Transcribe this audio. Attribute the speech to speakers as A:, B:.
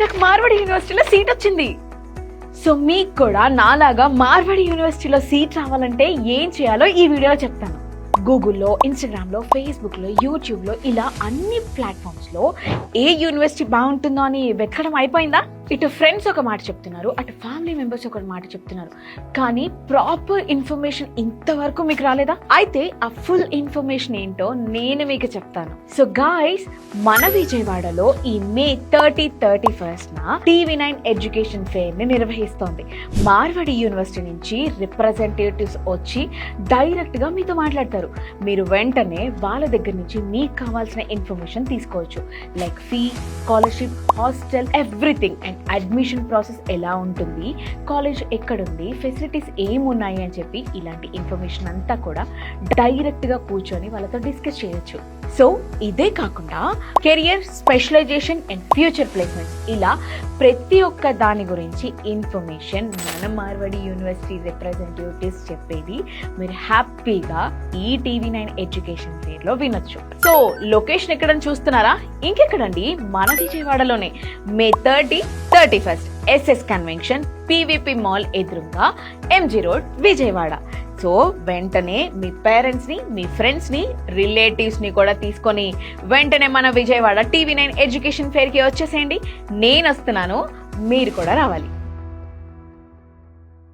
A: నాకు మార్వాడి యూనివర్సిటీలో సీట్ వచ్చింది. సో మీకు కూడా నాలాగా మార్వాడి యూనివర్సిటీలో సీట్ రావాలంటే ఏం చేయాలో ఈ వీడియోలో చెప్తాను. గూగుల్లో, ఇన్స్టాగ్రామ్లో, ఫేస్బుక్లో, యూట్యూబ్లో ఇలా అన్ని ప్లాట్ఫామ్స్లో ఏ యూనివర్సిటీ బాగుంటుందో అని వెతకడం అయిపోయిందా? ఇటు ఫ్రెండ్స్ ఒక మాట చెప్తున్నారు, అటు ఫ్యామిలీ మెంబర్స్ ఒక మాట చెప్తున్నారు, కానీ ప్రాపర్ ఇన్ఫర్మేషన్ ఇంతవరకు మీకు రాలేదా? అయితే ఆ ఫుల్ ఇన్ఫర్మేషన్ ఏంటో నేను మీకు చెప్తాను. సో గాయ్స్, మన విజయవాడలో ఈ మే 30-31 TV9 ఎడ్యుకేషన్ ఫెయిర్ ని నిర్వహిస్తోంది. మార్వాడి యూనివర్సిటీ నుంచి రిప్రజెంటేటివ్స్ వచ్చి డైరెక్ట్ గా మీతో మాట్లాడతారు. మీరు వెంటనే వాళ్ళ దగ్గర నుంచి మీకు కావాల్సిన ఇన్ఫర్మేషన్ తీసుకోవచ్చు. Like fee, scholarship, hostel, everything. And admission process ఎలా ఉంటుంది, కాలేజ్ ఎక్కడుంది, ఫెసిలిటీస్ ఏమున్నాయి అని చెప్పి ఇలాంటి ఇన్ఫర్మేషన్ అంతా కూడా డైరెక్ట్గా కూర్చొని వాళ్ళతో డిస్కస్ చేయొచ్చు. సో ఇదే కాకుండా career, specialization and future placements, ఇలా ప్రతి ఒక్క దాని గురించి ఇన్ఫర్మేషన్ మన మార్వాడి యూనివర్సిటీ రిప్రజెంటేటివ్స్ చెప్పేది మీరు హ్యాపీగా ఈ TV9 ఎడ్యుకేషన్ ఫెయిర్లో వినొచ్చు. సో లొకేషన్ ఎక్కడని చూస్తున్నారా? ఇంకెక్కడండి, మన విజయవాడలోనే మే 30-31 SS కన్వెన్షన్, PVP మాల్ ఎదురుగా, MG రోడ్, విజయవాడ. సో వెంటనే మీ పేరెంట్స్ని, మీ ఫ్రెండ్స్ని, రిలేటివ్స్ని కూడా తీసుకొని వెంటనే మన విజయవాడ TV9 ఎడ్యుకేషన్ ఫెయిర్కి వచ్చేసేయండి. నేను వస్తున్నాను, మీరు కూడా రావాలి.